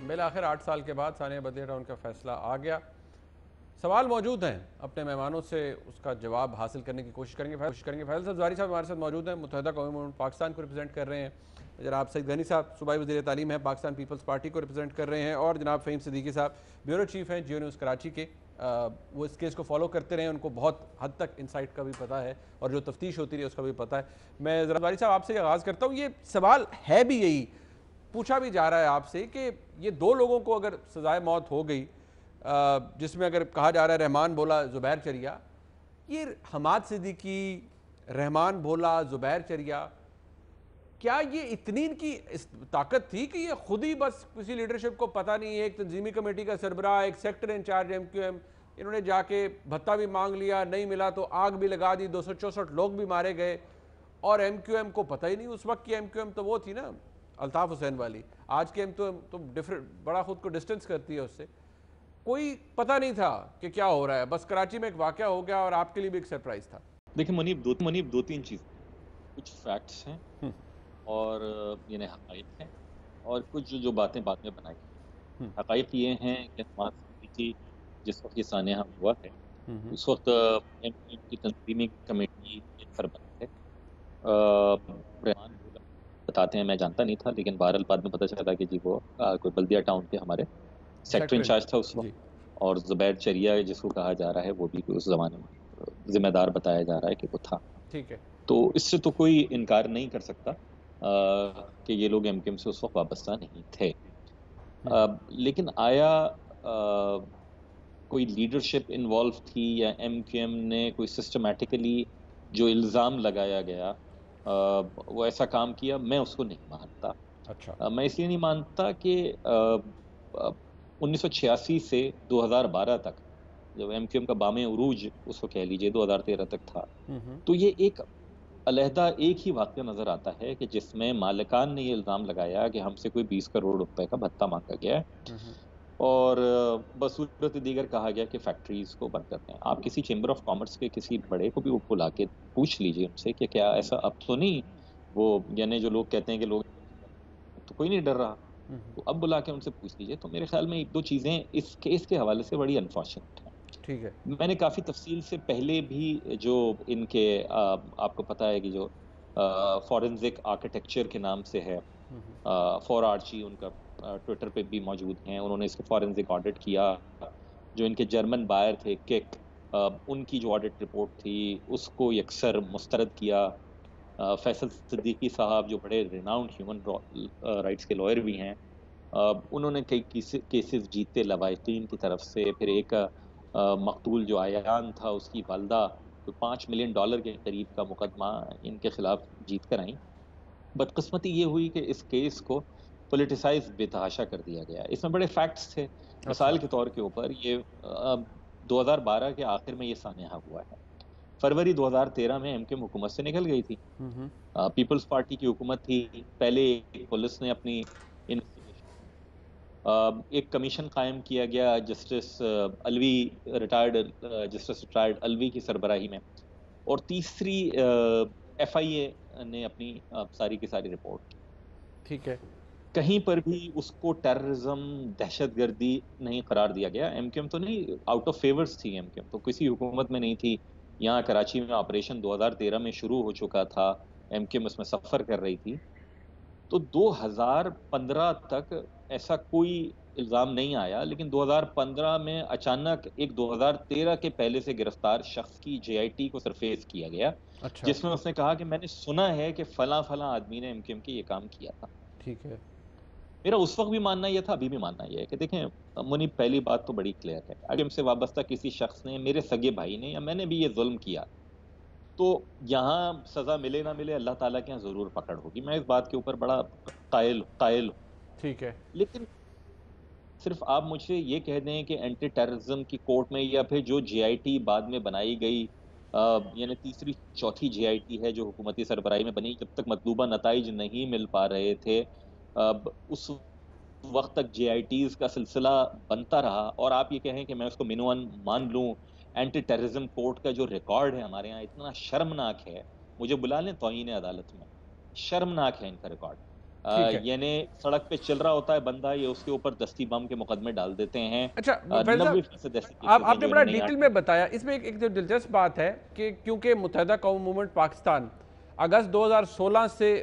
Bill आखिर 8 साल के बाद सानिया बदलिया टाउन का फैसला आ गया। सवाल मौजूद हैं, अपने मेहमानों से उसका जवाब हासिल करने की कोशिश करेंगे। फैसल सब्ज़वारी साहब हमारे साथ मौजूद हैं, मुत्तहिदा कौमी मूवमेंट पाकिस्तान को रिप्रेजेंट कर रहे हैं। जनाब सईद गनी साहब सूबाई वज़ीर तालीम हैं, पाकिस्तान पीपल्स पार्टी को रिप्रेजेंट कर रहे हैं। और जनाब फ़हीम सिद्दीकी साहब ब्यूरो चीफ़ हैं जियो न्यूज़ कराची के। वो इस केस को फॉलो करते रहे, उनको बहुत हद तक इनसाइट का भी पता है और जो तफ्तीश होती रही उसका भी पता है। मैं ज़रा सब्ज़वारी साहब आपसे आगाज़ करता हूँ। ये सवाल है भी यही, पूछा भी जा रहा है आपसे कि ये दो लोगों को अगर सजाए मौत हो गई, जिसमें अगर कहा जा रहा है रहमान भोला ज़ुबैर चरिया, ये हमाद सिद्दीकी, रहमान भोला, ज़ुबैर चरिया, क्या ये इतनी इनकी ताकत थी कि ये खुद ही बस किसी लीडरशिप को पता नहीं है, एक तंजीमी कमेटी का सरबराह, एक सेक्टर इंचार्ज MQM, इन्होंने जाके भत्ता भी मांग लिया, नहीं मिला तो आग भी लगा दी, 264 लोग भी मारे गए और MQM को पता ही नहीं। उस वक्त की MQM तो वो थी ना अल्ताफ हुसैन वाली, आज की MQM तो डिफरेंट, बड़ा खुद को डिस्टेंस करती है उससे। कोई पता नहीं था कि क्या हो रहा है, बस कराची में एक वाकया हो गया और आपके लिए भी एक सरप्राइज था। देखिए मुनीब दो तीन चीज़, कुछ फैक्ट्स हैं और यानी हक़ाइक़ हैं, और कुछ जो बातें बाद में बनाई। हक़ाइक़ ये हैं कि हमाद सिद्दीकी जिस वक़्त ये सानेहा हुआ है, उस वक़्त MQM की तंज़ीमी कमेटी के सरबराह थे। रहमान भोला बताते हैं, मैं जानता नहीं था, लेकिन बहरहाल बाद में पता चला कि जी वो कोई बल्दिया टाउन के हमारे सेक्टर सेक्टर इंचार्ज था उस जी। वक़्त। और ज़ुबैर चरिया जिसको कहा जा रहा है, वो भी उस ज़माने में ज़िम्मेदार बताया जा रहा है कि वो था। ठीक है। तो इससे तो कोई इनकार नहीं कर सकता कि ये लोग MQM से उस वक़्त वाबस्ता नहीं थे। लेकिन आया कोई लीडरशिप इन्वॉल्व थी या MQM ने कोई सिस्टमैटिकली जो इल्ज़ाम लगाया गया वो ऐसा काम किया, मैं उसको नहीं मानता। अच्छा। मैं इसलिए नहीं मानता कि 1986 से 2012 तक, जब MQM का बामे उरूज उसको कह लीजिए 2013 तक था, तो ये एक अलहदा एक ही वाक़या नज़र आता है कि जिसमें मालिकान ने ये इल्ज़ाम लगाया कि हमसे कोई 20 करोड़ रुपए का भत्ता माँगा गया है और बसूरत दीगर कहा गया कि फैक्ट्रीज़ को बंद कर दें। आप किसी चेंबर ऑफ कॉमर्स के किसी बड़े को भी बुला के पूछ लीजिए उनसे कि क्या ऐसा अब तो नहीं, वो यानी जो लोग कहते हैं कि लोग तो कोई नहीं डर रहा, तो अब बुला के उनसे पूछ लीजिए। तो मेरे ख़्याल में 1-2 चीज़ें इस केस के हवाले से बड़ी अनफॉर्चुनेट हैं। ठीक है। मैंने काफ़ी तफ़सील से पहले भी जो इनके आपको पता है कि जो फॉरेंसिक आर्किटेक्चर के नाम से है, फॉर आर्ची उनका ट्विटर पे भी मौजूद हैं। उन्होंने इसका फॉरेंसिक ऑडिट किया। जो इनके जर्मन बायर थे किक, उनकी जो ऑडिट रिपोर्ट थी उसको यकसर मुस्तरद किया। फैसल सिद्दीकी साहब जो बड़े रिनाउंड ह्यूमन राइट्स के लॉयर भी हैं, उन्होंने कई केसेस जीते लवाहिकीन की तरफ से। फिर एक मकतूल जो आयान था उसकी वालदा तो $5 मिलियन के करीब का मुकदमा इनके खिलाफ जीत कर आई। बदकिस्मती ये हुई कि इस केस को पॉलिटिसाइज बेतहाशा कर दिया गया। इसमें बड़े फैक्ट्स थे। मिसाल अच्छा। के तौर के ऊपर ये 2012 के आखिर में ये सानेहा हुआ है। फरवरी 2013 में MQM हुकूमत से निकल गई थी। पीपल्स पार्टी की हुकूमत थी। पहले पुलिस ने अपनी इन्वेस्टिगेशन, एक कमीशन कायम किया गया जस्टिस अलवी, रिटायर्ड अलवी की सरबराही में, और तीसरी FIA ने अपनी सारी की सारी रिपोर्ट की। ठीक है। कहीं पर भी उसको टेररिज्म, दहशतगर्दी नहीं करार दिया गया। MQM तो नहीं, आउट ऑफ फेवर्स थी। MQM तो किसी हुकूमत में नहीं थी। यहाँ कराची में ऑपरेशन 2013 में शुरू हो चुका था, MQM उसमें सफ़र कर रही थी। तो 2015 तक ऐसा कोई इल्ज़ाम नहीं आया, लेकिन 2015 में अचानक एक 2013 के पहले से गिरफ्तार शख्स की JIT को सरफेस किया गया, अच्छा। जिसमें उसने कहा कि मैंने सुना है कि फला-फला आदमी ने MQM के ये काम किया था। ठीक है। मेरा उस वक़्त भी मानना ये था, अभी भी मानना ये है कि देखें मुनीब, पहली बात तो बड़ी क्लियर है, अगर हमसे वाबस्ता किसी शख्स ने, मेरे सगे भाई ने या मैंने भी ये ज़ुल्म किया, तो यहाँ सज़ा मिले ना मिले, अल्लाह ताला के यहाँ ज़रूर पकड़ होगी। मैं इस बात के ऊपर बड़ा कायल कायल हूँ। ठीक है। लेकिन सिर्फ़ आप मुझे ये कह दें कि एंटी टेररिज़्म की कोर्ट में, या फिर जो JIT बाद में बनाई गई, यानी तीसरी चौथी JIT है जो हुकूमती सरबराही में बनी, जब तक मतलूबा नताइज नहीं मिल पा रहे थे, उस वक़्त तक JITs का सिलसिला बनता रहा। और आप ये कहें कि मैं उसको मिनवन मान लूँ, एंटी टेररिज़्म कोर्ट का जो रिकॉर्ड है हमारे यहाँ इतना शर्मनाक है, मुझे बुला लें तौहीन-ए-अदालत में, शर्मनाक है इनका रिकॉर्ड। ठीक है। यानी सड़क पे चल रहा होता है बंदा, ये उसके ऊपर दस्ती बम के मुकदमे डाल देते हैं। अच्छा, फैज़ साहब, 90% ऐसे केसेस हैं आपने जो बड़ा इन्होंने यहाँ डिटेल किए। में बताया। इसमें एक जो दिलचस्प बात है कि क्योंकि मुत्तहिदा कौम मूवमेंट पाकिस्तान अगस्त 2016 से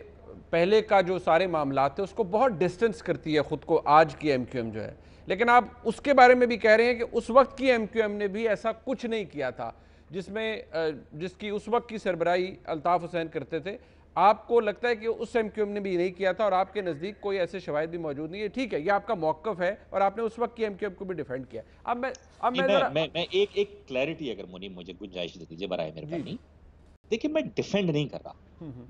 पहले का जो सारे मामला थे उसको बहुत डिस्टेंस करती है ख़ुद को आज की एमक्यूएम जो है, लेकिन आप उसके बारे में भी कह रहे हैं कि उस वक्त की एमक्यूएम ने भी ऐसा कुछ नहीं किया था जिसकी उस वक्त की सरबराही अल्ताफ़ हुसैन करते थे। आपको लगता है कि उस एमक्यूएम ने भी नहीं किया था और आपके नज़दीक कोई ऐसे शवाहिद भी मौजूद नहीं है। ठीक है, ये आपका मौक़िफ़ है और आपने उस वक्त की एमक्यूएम को भी डिफेंड किया। अब जी, मैं ज़रा मैं एक क्लैरिटी अगर मुझे गुंजाइश दे दीजिए बराए जी जी। मेहरबानी। देखिए, मैं डिफेंड नहीं कर रहा।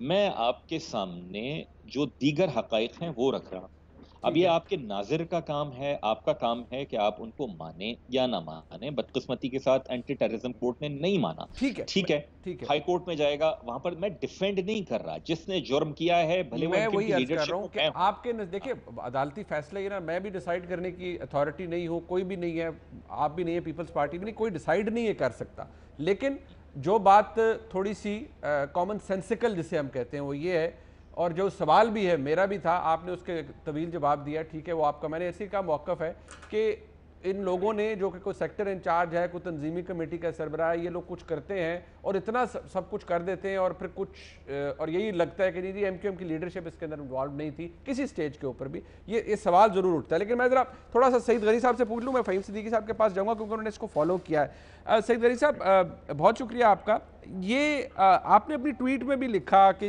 मैं आपके सामने जो दीगर हक़ाइक़ हैं वो रख रहा हूँ। अब ठीक ये है। आपके नाज़िर का काम है, आपका काम है कि आप उनको मानें या ना मानें। बदकिस्मती के साथ एंटी टेररिज़्म कोर्ट ने नहीं माना। ठीक है। ठीक है, ठीक है। हाई कोर्ट में जाएगा, वहाँ पर मैं डिफेंड नहीं कर रहा। जिसने जुर्म किया है, भले वो मैं एमक्यूएम वही की अर्ज कर रहा लीडरशिप हूं हो, कि मैं हूँ। आपके देखिए अदालती फैसला ये ना, मैं भी डिसाइड करने की अथॉरिटी नहीं हूं, कोई भी नहीं है, आप भी नहीं है, पीपल्स पार्टी भी नहीं, कोई डिसाइड नहीं है कर सकता। लेकिन जो बात थोड़ी सी कॉमन सेंसिकल जिसे हम कहते हैं वो ये है, और जो सवाल भी है मेरा भी था, आपने उसके तवील जवाब दिया, ठीक है, वो आपका। मैंने ऐसे का मौक़िफ़ है कि इन लोगों ने जो कि कोई सेक्टर इंचार्ज है, कोई तंजीमी कमेटी का सरबराह है, ये लोग कुछ करते हैं और इतना सब कुछ कर देते हैं और फिर कुछ और यही लगता है कि जी एमक्यूएम की लीडरशिप इसके अंदर इन्वॉल्व नहीं थी किसी स्टेज के ऊपर भी। ये सवाल ज़रूर उठता है। लेकिन मैं ज़रा थोड़ा सा सईद गनी साहब से पूछ लूँ, मैं फ़हीम सिद्दीकी साहब के पास जाऊँगा क्योंकि उन्होंने इसको फॉलो किया है। सईद गनी साहब, बहुत शुक्रिया आपका। ये आपने अपनी ट्वीट में भी लिखा कि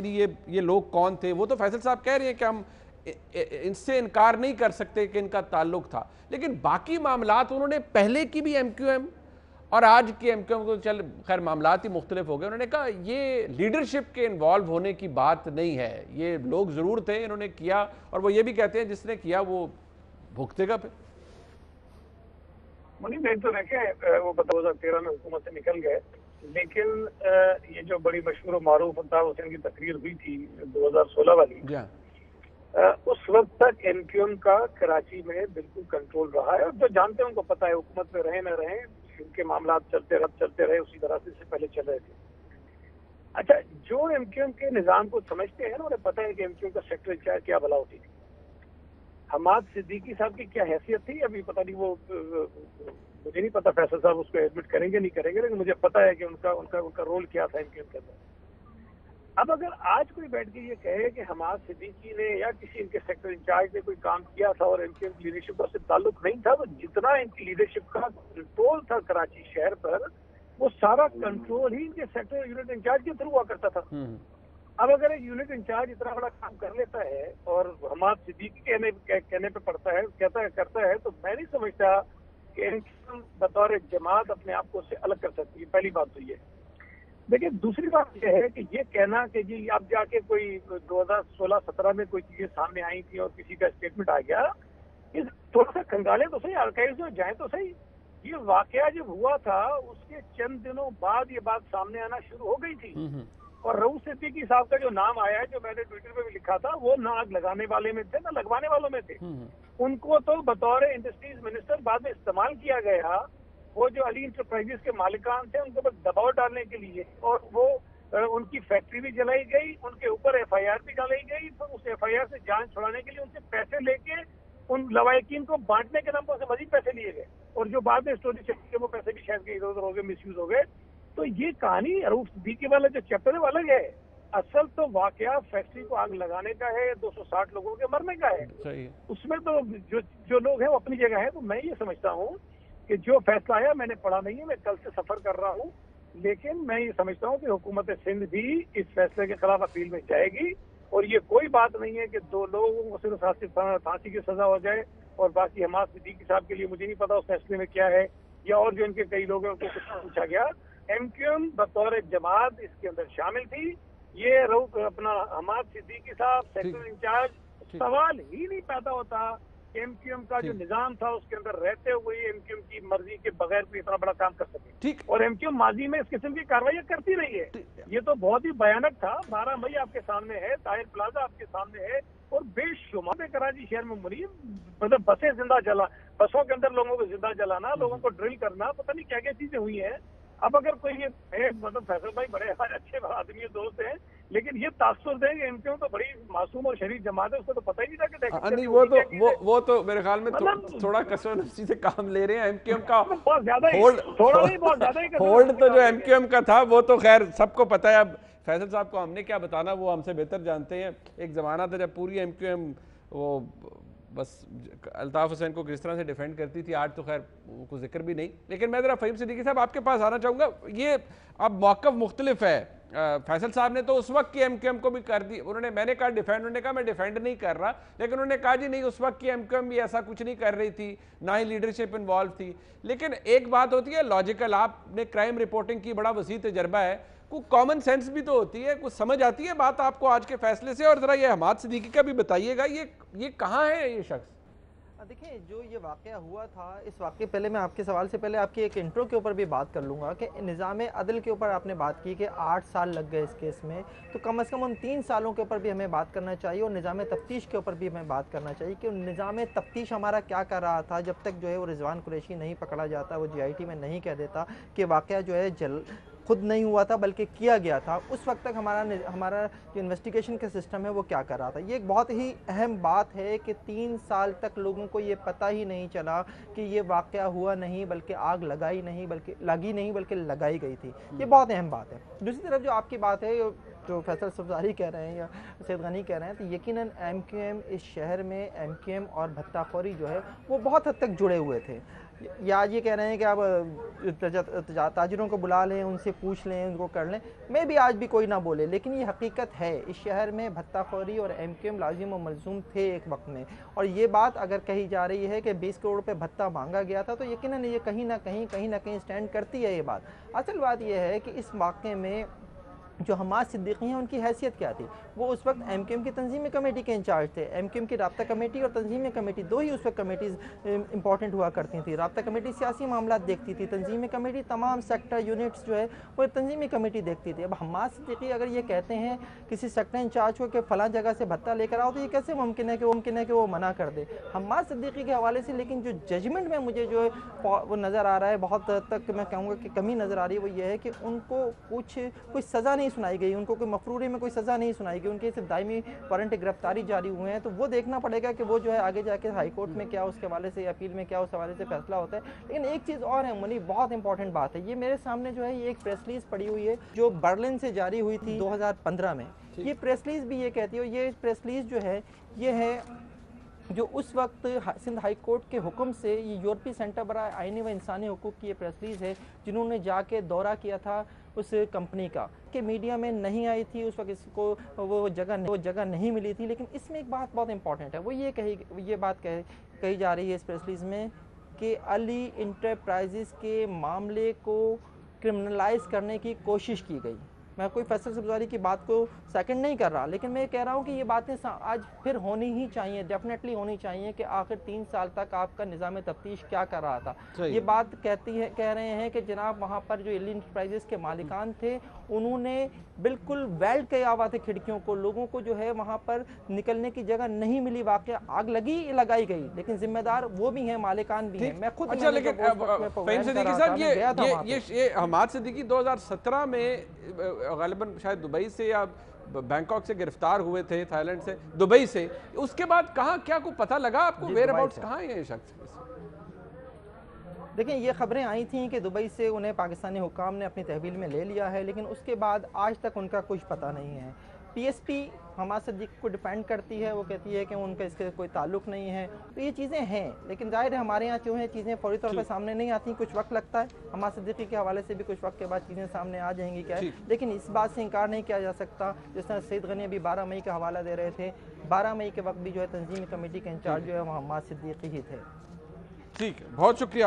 ये लोग कौन थे। वो तो फैसल साहब कह रहे हैं कि हम इनसे इनकार नहीं कर सकते कि इनका ताल्लुक था, लेकिन बाकी मामलात उन्होंने पहले की भी एमक्यूएम और आज की एमक्यूएम को, चल खैर मामलात ही मुख्तलिफ हो गए, उन्होंने कहा ये लीडरशिप के इन्वॉल्व होने की बात नहीं है, ये लोग ज़रूर थे, इन्होंने किया, और वो ये भी कहते हैं जिसने किया वो भुगतेगा फिर। मुनीम नहीं तो देखें, वो 2013 में हुकूमत से निकल गए, लेकिन ये जो बड़ी मशहूर और मारूफ अल्ताफ हुसैन की तकरीर हुई थी 2016 वाली, उस वक्त तक एमक्यूएम का कराची में बिल्कुल कंट्रोल रहा है। और जो जानते हैं उनको पता है, हुकूमत में रहे न रहे, उनके मामला चलते रहे उसी तरह से पहले चल रहे थे। अच्छा, जो एमक्यूएम के निज़ाम को समझते हैं ना, उन्हें पता है कि एमक्यूएम का सेक्टर इंचार्ज क्या भला होती थी, हमाद सिद्दीकी साहब की क्या हैसियत थी, अभी पता नहीं, वो मुझे नहीं पता फैसल साहब उसको एडमिट करेंगे नहीं करेंगे, लेकिन मुझे पता है कि उनका रोल क्या था एमक्यूएम के अंदर। अब अगर आज कोई बैठ के ये कहे कि हमाद सिद्दीकी ने या किसी इनके सेक्टर इंचार्ज ने कोई काम किया था और एमक्यूएम की लीडरशिप का उससे ताल्लुक नहीं था, तो जितना इनकी लीडरशिप का कंट्रोल था कराची शहर पर, वो सारा कंट्रोल ही इनके सेक्टर यूनिट इंचार्ज के थ्रू हुआ करता था। अब अगर एक यूनिट इंचार्ज इतना बड़ा काम कर लेता है और हमाद सिद्दीकी कहने पे पड़ता है, करता है, तो मैं नहीं समझता कि एमक्यूएम बतौर जमात अपने आप को उससे अलग कर सकती है। पहली बात तो ये। देखिए, दूसरी बात यह है कि ये कहना कि जी अब जाके कोई 2016-17 में कोई चीजें सामने आई थी और किसी का स्टेटमेंट आ गया, ये थोड़ा सा खंगाले तो सही, आर्काइव्स में जाए तो सही। ये वाकया जब हुआ था उसके चंद दिनों बाद ये बात सामने आना शुरू हो गई थी, और रऊफ सिद्दीकी साहब का जो नाम आया है, जो मैंने ट्विटर पे भी लिखा था, वो ना आग लगाने वाले में थे ना लगवाने वालों में थे। उनको तो बतौर इंडस्ट्रीज मिनिस्टर बाद में इस्तेमाल किया गया, वो जो अली इंटरप्राइजेस के मालिकान थे उनको बस दबाव डालने के लिए, और वो उनकी फैक्ट्री भी जलाई गई, उनके ऊपर एफआईआर भी डाली गई, तो उस एफआईआर से जान छुड़ाने के लिए उनसे पैसे लेके उन लवाकिन को बांटने के नाम पर उनसे मजीद पैसे लिए गए, और जो बाद में स्टोरी चली गई वो पैसे भी शायद इधर उधर हो गए, मिसयूज हो गए। तो ये कहानी रऊफ सिद्दीकी वाला जो चैप्टर है वो अलग है। असल तो वाकया फैक्ट्री को आग लगाने का है, 260 लोगों के मरने का है। उसमें तो जो लोग हैं वो अपनी जगह है। तो मैं ये समझता हूँ कि जो फैसला आया, मैंने पढ़ा नहीं है, मैं कल से सफर कर रहा हूँ, लेकिन मैं ये समझता हूँ कि हुकूमत सिंध भी इस फैसले के खिलाफ अपील में जाएगी, और ये कोई बात नहीं है कि 2 लोगों को सिर्फ फांसी की सजा हो जाए और बाकी हमाद सिद्दीकी साहब के लिए मुझे नहीं पता उस फैसले में क्या है, या और जो इनके कई लोग हैं उनको कुछ पूछा गया। एमक्यूएम बतौर जमात इसके अंदर शामिल थी। ये अपना हमाद सिद्दीकी साहब सेक्टर इंचार्ज, सवाल ही नहीं पैदा होता एमक्यूएम का जो निजाम था उसके अंदर रहते हुए एमक्यूएम की मर्जी के बगैर भी इतना बड़ा काम कर सके। ठीक, और एमक्यूएम माजी में इस किस्म की कार्रवाई करती रही है। ये तो बहुत ही भयानक था। 12 मई आपके सामने है, ताहिर प्लाजा आपके सामने है, और बेशुमार कराची शहर में मुनीम, मतलब बसें जिंदा जला, बसों के अंदर लोगों को जिंदा जलाना, लोगों को ड्रिल करना, पता नहीं क्या क्या चीजें हुई हैं। अब अगर कोई ये मतलब फैसल भाई बड़े अच्छे आदमी दोस्त हैं, लेकिन ये तासुर देंगे एमक्यूएम तो बड़ी मासूम और शरीफ जमात है, उसको तो पता ही नहीं था कि नहीं, वो तो मेरे ख्याल में थोड़ा कसौनफसी से काम ले रहे हैं। एमक्यूएम का बहुत ज्यादा थोड़ा नहीं बहुत ज्यादा ही होल्ड तो जो एमक्यूएम का था वो तो खैर सबको पता है। अब फैसल साहब को हमने क्या बताना, वो हमसे बेहतर जानते हैं। एक जमाना था जब पूरी एमक्यूएम वो बस अल्ताफ हुसैन को किस तरह से डिफेंड करती थी, आज तो खैर कोई जिक्र भी नहीं। लेकिन मैं जरा फ़हीम सिद्दीकी साहब आपके पास आना चाहूँगा। ये अब मौक़िफ़ मुख्तलिफ है। फैसल साहब ने तो उस वक्त की एमक्यूएम को भी कर दी, उन्होंने, मैंने कहा डिफेंड, उन्होंने कहा मैं डिफेंड नहीं कर रहा, लेकिन उन्होंने कहा जी नहीं उस वक्त की एमक्यूएम भी ऐसा कुछ नहीं कर रही थी, ना ही लीडरशिप इन्वॉल्व थी। लेकिन एक बात होती है लॉजिकल, आपने क्राइम रिपोर्टिंग की, बड़ा वसी तजर्बा है, कुछ कॉमन सेंस भी तो होती है, कुछ समझ आती है बात आपको आज के फैसले से। और जरा ये हमाद सिद्दीकी का भी बताइएगा, ये कहाँ है ये शख्स? देखिए, जो ये वाक़या हुआ था, इस वाक़े पहले मैं आपके सवाल से पहले आपकी एक इंट्रो के ऊपर भी बात कर लूँगा कि निज़ाम अदल के ऊपर आपने बात की कि 8 साल लग गए इस केस में, तो कम से कम उन 3 सालों के ऊपर भी हमें बात करना चाहिए और निज़ाम तफ्तीश के ऊपर भी हमें बात करना चाहिए कि निज़ाम तफ्तीश हमारा क्या कर रहा था जब तक जो है वो रिजवान कुरैशी नहीं पकड़ा जाता, वो GIT में नहीं कह देता कि वाक़या जो है खुद नहीं हुआ था बल्कि किया गया था। उस वक्त तक हमारा जो इन्वेस्टिगेशन का सिस्टम है वो क्या कर रहा था। ये एक बहुत ही अहम बात है कि 3 साल तक लोगों को ये पता ही नहीं चला कि ये वाक़या हुआ नहीं, बल्कि आग लगी नहीं बल्कि लगाई गई थी। ये बहुत अहम बात है। दूसरी तरफ जो आपकी बात है, जो फैसल सब्ज़ारी कह रहे हैं या सैयद गनी कह रहे हैं, तो यकीनन एमक्यूएम इस शहर में एमक्यूएम और भत्ताखोरी जो है वो बहुत हद तक जुड़े हुए थे। या आज ये कह रहे हैं कि आप ताजिरों को बुला लें, उनसे पूछ लें, उनको कर लें, मैं भी आज भी कोई ना बोले, लेकिन ये हकीकत है। इस शहर में भत्ताखोरी और एमक्यूएम लाजिम और मलजूम थे एक वक्त में। और ये बात अगर कही जा रही है कि 20 करोड़ रुपये भत्ता मांगा गया था, तो यकीनन ये कहीं ना कहीं स्टैंड करती है ये बात। असल बात यह है कि इस वाक़े में जो हमाद सिद्दीकी हैं उनकी हैसियत क्या थी। वो उस वक्त एमक्यूएम की तंजीमी कमेटी के इंचार्ज थे। एमक्यूएम की राब्ता कमेटी और तंजीमी कमेटी दो ही उस वक्त कमेटीज़ इंपॉर्टेंट हुआ करती थी। राब्ता कमेटी सियासी मामला देखती थी, तंजीमी कमेटी तमाम सेक्टर यूनिट्स जो है वो तंजीमी कमेटी देखती थी। अब हमाद सिद्दीकी अगर ये कहते हैं किसी सेक्टर इंचार्ज को कि फ़लाँ जगह से भत्ता लेकर आओ, तो ये कैसे मुमकिन है कि वो मना कर दे हमाद सिद्दीकी के हवाले से। लेकिन जो जजमेंट में मुझे जो वो नज़र आ रहा है, बहुत हद तक मैं कहूँगा कि कमी नज़र आ रही है, वो ये है कि उनको कोई सज़ा नहीं सुनाई गई, उनको कोई मफरूरी में कोई सज़ा नहीं सुनाई गई, उनके सिर्फ दायमी वारंट गिरफ्तारी जारी हुए हैं। तो वो देखना पड़ेगा कि वो जो है आगे जाके हाई कोर्ट में क्या उसके हवाले से, अपील में क्या उस हवाले से फैसला होता है। लेकिन एक चीज़ और है मनी, बहुत इंपॉर्टेंट बात है, ये मेरे सामने जो है ये एक प्रेस रिलीज पड़ी हुई है जो बर्लिन से जारी हुई थी 2015 में। ये प्रेस रिलीज भी ये कहती है, ये प्रेस रिलीज जो है ये है जो उस वक्त सिंध हाई कोर्ट के हुक्म से, ये यूरोपीय सेंटर बराए आईनी व इंसानी हुकूक की ये प्रेस रिलीज है, जिन्होंने जाके दौरा किया था उस कंपनी का, कि मीडिया में नहीं आई थी उस वक्त, इसको वो जगह नहीं मिली थी। लेकिन इसमें एक बात बहुत इंपॉर्टेंट है, वो ये बात कही जा रही है इस प्रेस रिलीज में कि अली इंटरप्राइजेस के मामले को क्रिमिनलाइज करने की कोशिश की गई। मैं कोई फैसल सब्ज़ारी की बात को सेकंड नहीं कर रहा, लेकिन मैं कह रहा हूँ कि ये बातें आज फिर होनी ही चाहिए, डेफिनेटली होनी चाहिए कि आखिर 3 साल तक आपका निज़ाम तफ्तीश क्या कर रहा था। ये बात कह रहे हैं कि जनाब वहाँ पर जो अली इंटरप्राइजेस के मालिकान थे, उन्होंने बिल्कुल वेल्ड किया हुआ था खिड़कियों को, लोगों को जो है वहाँ पर निकलने की जगह नहीं मिली, वाकया आग लगाई गई, लेकिन जिम्मेदार वो भी हैं, मालिकान भी हैं। मैं खुद अच्छा, लेकिन ये हमाद सिद्दीकी 2017 में गालिबन शायद दुबई से या बैंकॉक से गिरफ्तार हुए थे, थाईलैंड से, दुबई से। उसके बाद कहाँ क्या को पता लगा आपको, वेयर अबाउट्स कहाँ है ये शख्स? देखिए, ये खबरें आई थी कि दुबई से उन्हें पाकिस्तानी हुकाम ने अपनी तहवील में ले लिया है, लेकिन उसके बाद आज तक उनका कुछ पता नहीं है। PSP हमाद सिद्दीकी को डिफेंड करती है, वो कहती है कि उनका इसके कोई ताल्लुक नहीं है। तो ये चीज़ें हैं, लेकिन जाहिर है हमारे यहाँ क्यों है चीज़ें फौरी तौर पर सामने नहीं आती, कुछ वक्त लगता है। हमाद सिद्दीकी के हवाले से भी कुछ वक्त के बाद चीज़ें सामने आ जाएंगी क्या है, लेकिन इस बात से इनकार नहीं किया जा सकता। जिस तरह सैयद गनी अभी 12 मई का हवाला दे रहे थे, 12 मई के वक्त भी जो है तंजीमी कमेटी के इंचार्ज जो है वो हमाद सिद्दीकी ही थे। ठीक है, बहुत शुक्रिया।